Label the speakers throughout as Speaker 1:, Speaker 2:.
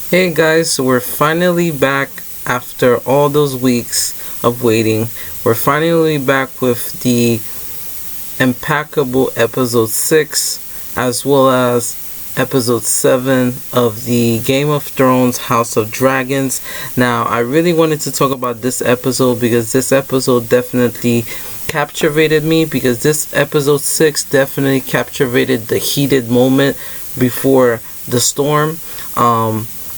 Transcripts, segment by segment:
Speaker 1: Hey guys, so we're finally back after all those weeks of waiting. We're finally back with the impeccable episode 6 as well as episode 7 of the Game of Thrones House of Dragons. Now, I really wanted to talk about this episode because this episode definitely captivated me, because this episode 6 definitely captivated the heated moment before the storm.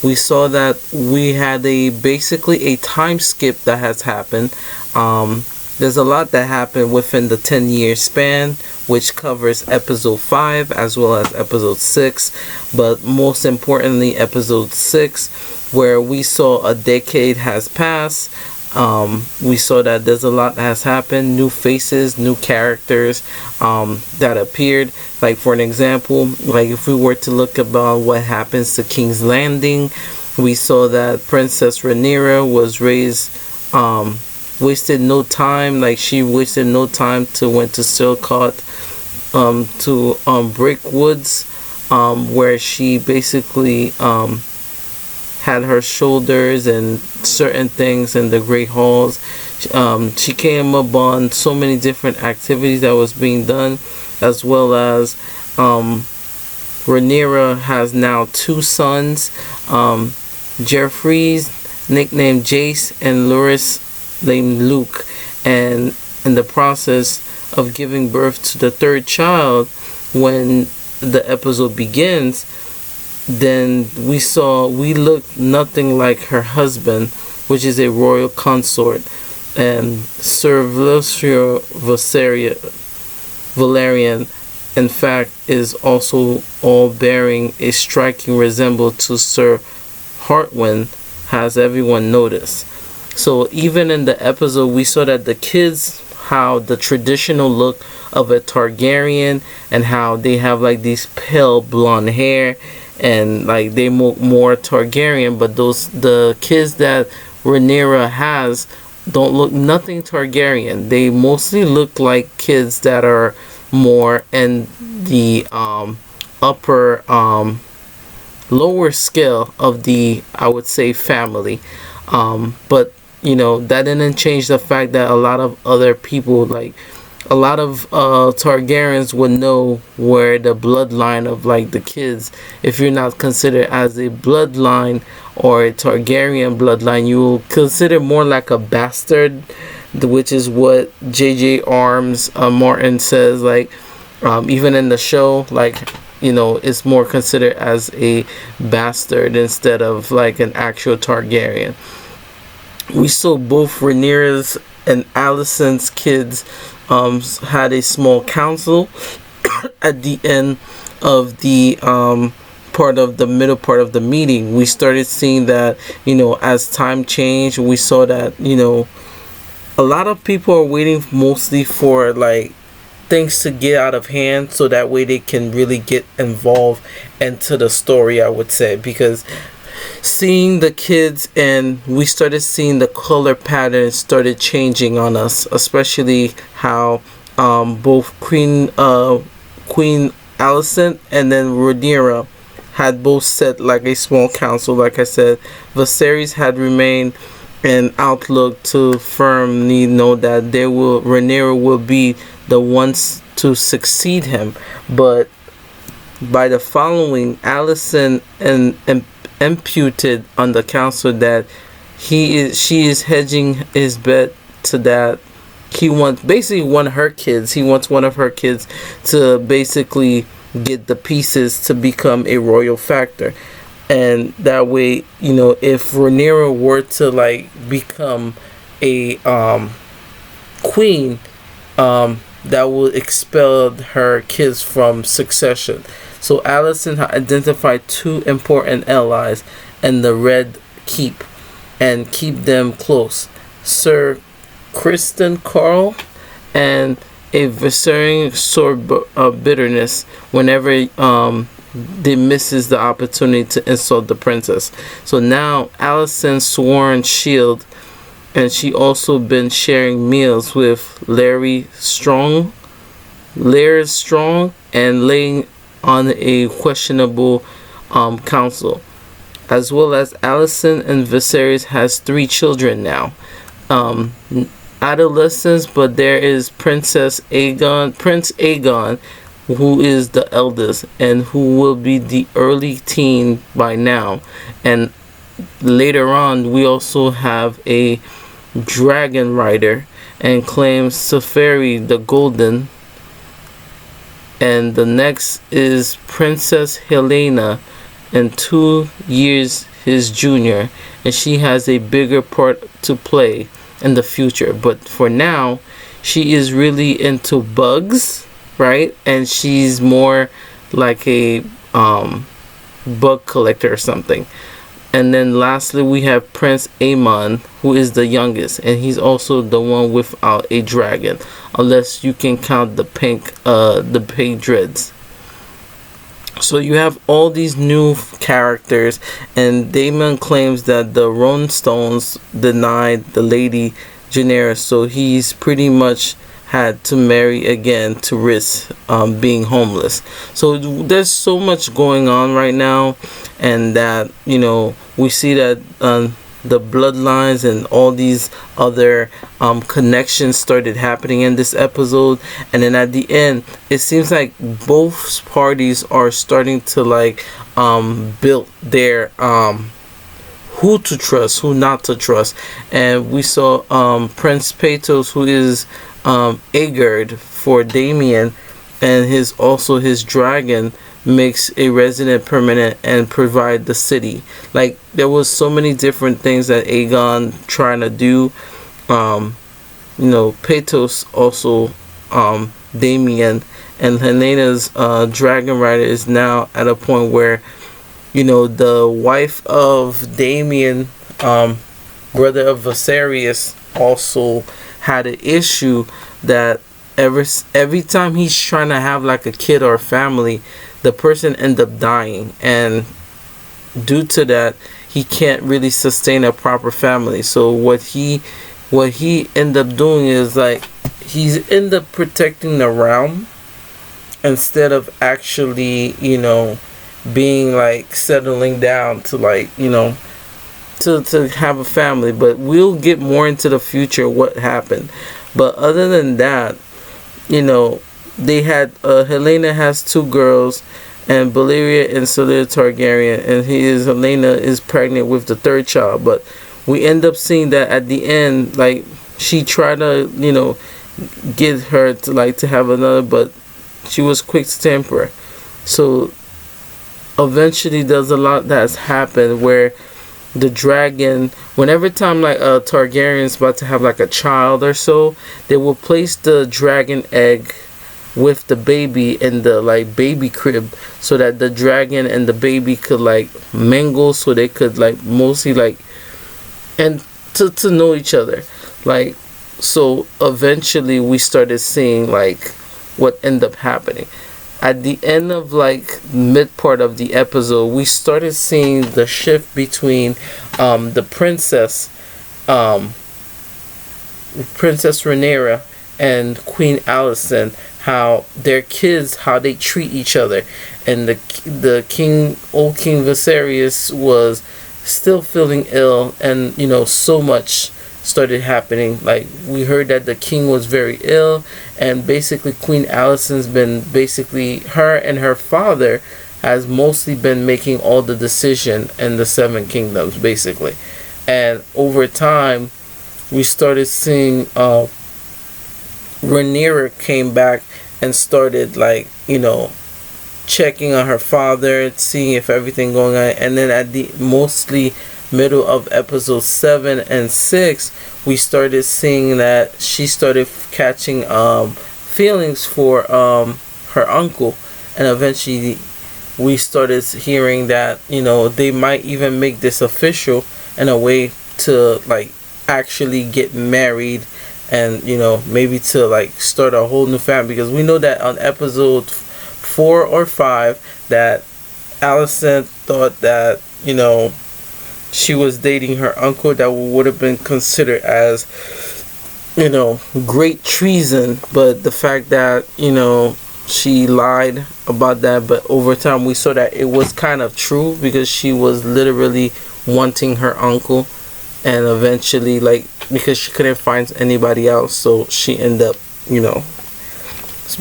Speaker 1: We saw that we had basically a time skip that has happened. There's a lot that happened within the 10-year span, which covers episode 5 as well as episode 6, but most importantly episode 6, where we saw a decade has passed. We saw that there's a lot that has happened, new faces, new characters that appeared. Like, for an example, like if we were to look about what happens to King's Landing, we saw that Princess Rhaenyra was raised, wasted no time, like she wasted no time to went to Silcott, to Break Woods, where she basically had her shoulders and certain things in the Great Halls. She came upon so many different activities that was being done, as well as Rhaenyra has now 2 sons, Jeffries, nicknamed Jace, and Loras, named Luke. And in the process of giving birth to the 3rd child, when the episode begins, then we looked nothing like her husband, which is a royal consort, and Sir Valerian, in fact, is also all bearing a striking resemblance to Sir Hartwin, has everyone noticed. So even in the episode, we saw that the kids, how the traditional look of a Targaryen, and how they have like these pale blonde hair, and like they more Targaryen, but the kids that Rhaenyra has don't look nothing Targaryen. They mostly look like kids that are more in the upper lower scale of the, I would say, family. But that didn't change the fact that a lot of other people, like a lot of Targaryens, would know where the bloodline of like the kids, if you're not considered as a bloodline or a Targaryen bloodline, you will consider more like a bastard, which is what J.J. Arms Martin says. Like even in the show, like it's more considered as a bastard instead of like an actual Targaryen. We saw both Rhaenyra's and Alicent's kids had a small council at the end of the middle part of the meeting. We started seeing that, as time changed, we saw that, a lot of people are waiting mostly for like things to get out of hand, so that way they can really get involved into the story, I would say. Because seeing the kids, and we started seeing the color patterns started changing on us, especially how both Queen Alicent and then Rhaenyra had both set like a small council. Like I said, Viserys had remained an outlook to firmly know that Rhaenyra will be the ones to succeed him. But by the following, Alicent and imputed on the council that she is hedging his bet to that he wants basically one of her kids. He wants one of her kids to basically get the pieces to become a royal factor, and that way, if Rhaenyra were to like become a queen, that will expel her kids from succession. So Alicent identified 2 important allies in the Red Keep and keep them close: Sir Criston Cole and a viscering sore bitterness whenever they misses the opportunity to insult the princess. So now Alicent's sworn shield, and she also been sharing meals with Larys Strong, and laying on a questionable counsel. as well as Alicent and Viserys has 3 children now. Um, Adolescents, but there is Prince Aegon, who is the eldest and who will be the early teen by now. And later on, we also have a dragon rider and claims Safari the Golden. And the next is Princess Helena, and 2 years his junior, and she has a bigger part to play in the future. But for now, she is really into bugs, right? And she's more like a bug collector or something. And then lastly, we have Prince Aemon, who is the youngest, and he's also the one without a dragon, unless you can count the pink dreads. So you have all these new characters, and Daemon claims that the Rolling Stones denied the Lady Daenerys, so he's pretty much had to marry again to risk being homeless. So there's so much going on right now, and that, you know, we see that the bloodlines and all these other connections started happening in this episode. And then at the end, it seems like both parties are starting to like build their who to trust, who not to trust. And we saw Prince Paetos, who is Aegard for Damien, and his dragon makes a resident permanent and provide the city. Like, there was so many different things that Aegon trying to do. You know, Paetos also, Damien, and Helena's dragon rider is now at a point where, you know, the wife of Damien, brother of Viserys, also had an issue that every time he's trying to have like a kid or a family, the person end up dying, and due to that, he can't really sustain a proper family. So what he end up doing is like he's end up protecting the realm instead of actually, you know, being like settling down to, like, you know, to have a family. But we'll get more into the future what happened. But other than that, you know, they had Helena has 2 girls, and Valyria and Rhaenyra Targaryen, and Helena is pregnant with the 3rd child. But we end up seeing that at the end, like, she tried to, you know, get her to like to have another, but she was quick to temper. So eventually there's a lot that's happened where the dragon, whenever time like a Targaryen's about to have like a child or so, they will place the dragon egg with the baby in the like baby crib, so that the dragon and the baby could like mingle, so they could like mostly like and to know each other. Like, so eventually we started seeing like what ended up happening at the end of like mid part of the episode. We started seeing the shift between the princess Rhaenyra and Queen Alicent, how their kids, how they treat each other. And the old King Viserys was still feeling ill, and you know, so much started happening. Like, we heard that the king was very ill, and basically Queen Alicent's been, basically her and her father has mostly been making all the decision in the 7 kingdoms basically. And over time we started seeing Rhaenyra came back and started, like, you know, checking on her father, seeing if everything going on. And then at the mostly middle of episode 7 and 6, we started seeing that she started catching feelings for her uncle. And eventually we started hearing that, you know, they might even make this official in a way to like actually get married, and you know, maybe to like start a whole new family. Because we know that on episode 4 or 5 that Alicent thought that, you know, she was dating her uncle, that would have been considered as, you know, great treason. But the fact that, you know, she lied about that, but over time we saw that it was kind of true, because she was literally wanting her uncle, and eventually, like, because she couldn't find anybody else, so she ended up, you know.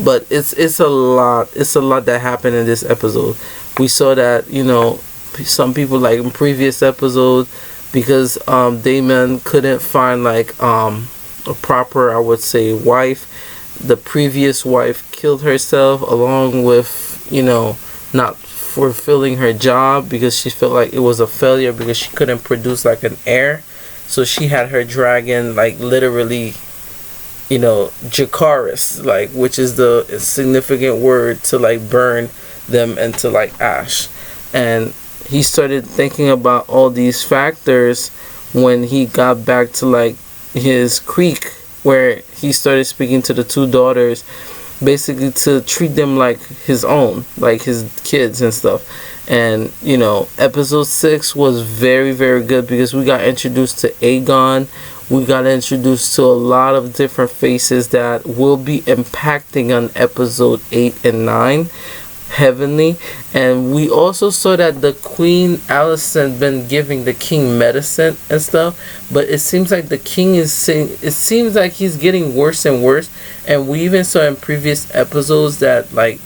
Speaker 1: But it's a lot that happened in this episode. We saw that, you know, some people, like in previous episodes, because Damon couldn't find like a proper, I would say, wife. The previous wife killed herself, along with, you know, not fulfilling her job, because she felt like it was a failure because she couldn't produce like an heir. So she had her dragon, like, literally, you know, Jakaris, like, which is the significant word to like burn them into like ash. And he started thinking about all these factors when he got back to like his creek, where he started speaking to the two daughters, basically to treat them like his own, like his kids and stuff. And, you know, episode 6 was very, very good, because we got introduced to Aegon. We got introduced to a lot of different faces that will be impacting on episode 8 and 9 heavenly. And we also saw that the Queen Alicent been giving the king medicine and stuff, but it seems like the king is saying, it seems like he's getting worse and worse. And we even saw in previous episodes that like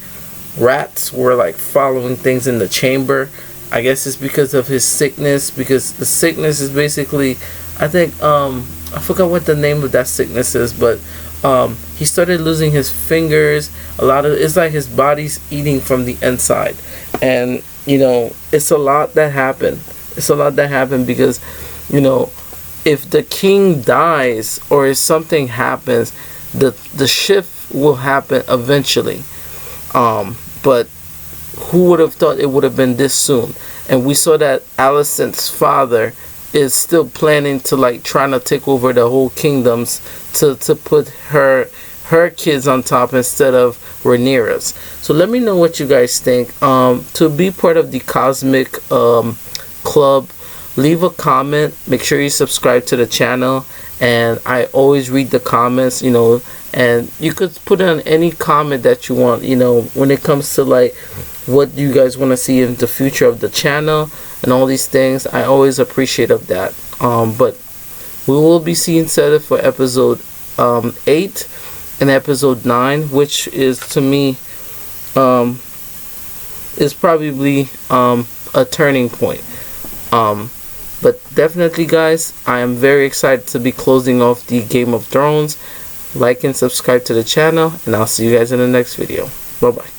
Speaker 1: rats were like following things in the chamber. I guess it's because of his sickness, because the sickness is basically, I think I forgot what the name of that sickness is, but he started losing his fingers. A lot of it's like his body's eating from the inside. And, you know, it's a lot that happened. It's a lot that happened because, you know, if the king dies or if something happens, the shift will happen eventually. But who would have thought it would have been this soon? And we saw that Alicent's father is still planning to like trying to take over the whole kingdoms to put her kids on top instead of Rhaenyra's. So let me know what you guys think. To be part of the Cosmic Club, leave a comment. Make sure you subscribe to the channel, and I always read the comments, you know, and you could put in any comment that you want, you know, when it comes to like what you guys want to see in the future of the channel and all these things. I always appreciate of that. But we will be seeing Seta for episode 8 and episode 9, which is, to me, is probably a turning point. But definitely, guys, I am very excited to be closing off the Game of Thrones. Like and subscribe to the channel, and I'll see you guys in the next video. Bye bye.